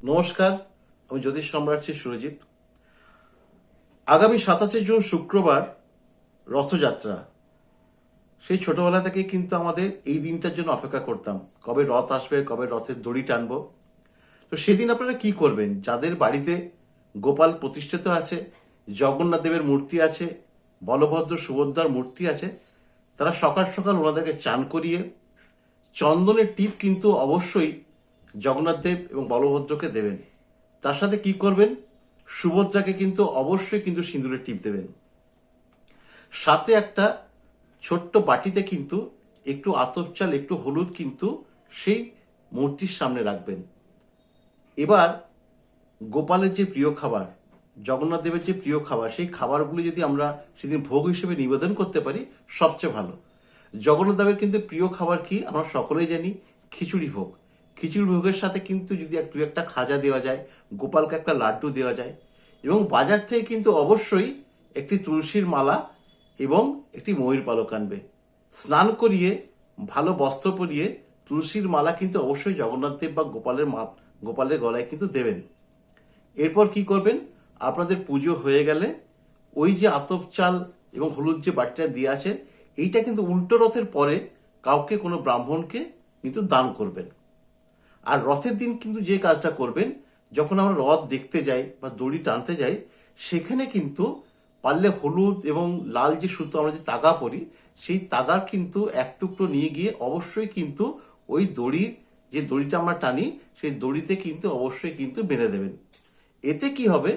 নমস্কার, আমি জ্যোতিষ সম্রাট শ্রী সুরজিৎ। আগামী 27শে জুন শুক্রবার রথযাত্রা। সেই ছোটবেলা থেকে কিন্তু আমাদের এই দিনটার জন্য অপেক্ষা করতাম, কবে রথ আসবে, কবে রথের দড়ি টানবো। তো সেদিন আপনারা কি করবেন? যাদের বাড়িতে গোপাল প্রতিষ্ঠিত আছে, জগন্নাথ দেবের মূর্তি আছে, বলভদ্র সুভদ্রার মূর্তি আছে, তারা সকাল সকাল ওনাদেরকে চান করিয়ে চন্দনের টিপ কিন্তু অবশ্যই জগন্নাথ দেব এবং বলভদ্রকে দেবেন। তার সাথে কি করবেন? সুভদ্রাকে কিন্তু অবশ্যই কিন্তু সিঁদুরের টিপ দেবেন। সাথে একটা ছোট্ট বাটিতে কিন্তু একটু আতপ চাল, একটু হলুদ কিন্তু সেই মূর্তির সামনে রাখবেন। এবার গোপালের যে প্রিয় খাবার, জগন্নাথ দেবের যে প্রিয় খাবার, সেই খাবারগুলি যদি আমরা সেদিন ভোগ হিসেবে নিবেদন করতে পারি সবচেয়ে ভালো। জগন্নাথ দেবের কিন্তু প্রিয় খাবার কি আমরা সকলেই জানি, খিচুড়ি ভোগ। খিচুড়ি ভোগের সাথে কিন্তু যদি দু একটা খাজা দেওয়া যায়, গোপালকে একটা লাড্ডু দেওয়া যায়, এবং বাজার থেকে কিন্তু অবশ্যই একটি তুলসীর মালা এবং একটি ময়ূর পালক আনবে। স্নান করিয়ে ভালো বস্ত্র পরিয়ে তুলসীর মালা কিন্তু অবশ্যই জগন্নাথ দেব বা গোপালের গলায় কিন্তু দেবেন। এরপর কি করবেন? আপনাদের পুজো হয়ে গেলে ওই যে আতপ চাল এবং হলুদ যে বাটিটা দিয়ে আছে, এইটা কিন্তু উল্টো রথের পরে কাউকে, কোনো ব্রাহ্মণকে কিন্তু দান করবেন। আর রথের দিন কিন্তু যে কাজটা করবেন, যখন আমরা রথ দেখতে যাই বা দড়ি টানতে যাই, সেখানে কিন্তু পারলে হলুদ এবং লাল যে সুতো আমরা যে তাগা পরি, সেই তাগার কিন্তু এক টুকরো নিয়ে গিয়ে অবশ্যই কিন্তু ওই দড়ির যে দড়িটা আমরা টানি, সেই দড়িতে কিন্তু অবশ্যই কিন্তু বেঁধে দেবেন। এতে কি হবে?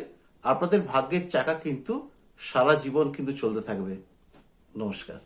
আপনাদের ভাগ্যের চাকা কিন্তু সারা জীবন কিন্তু চলতে থাকবে। নমস্কার।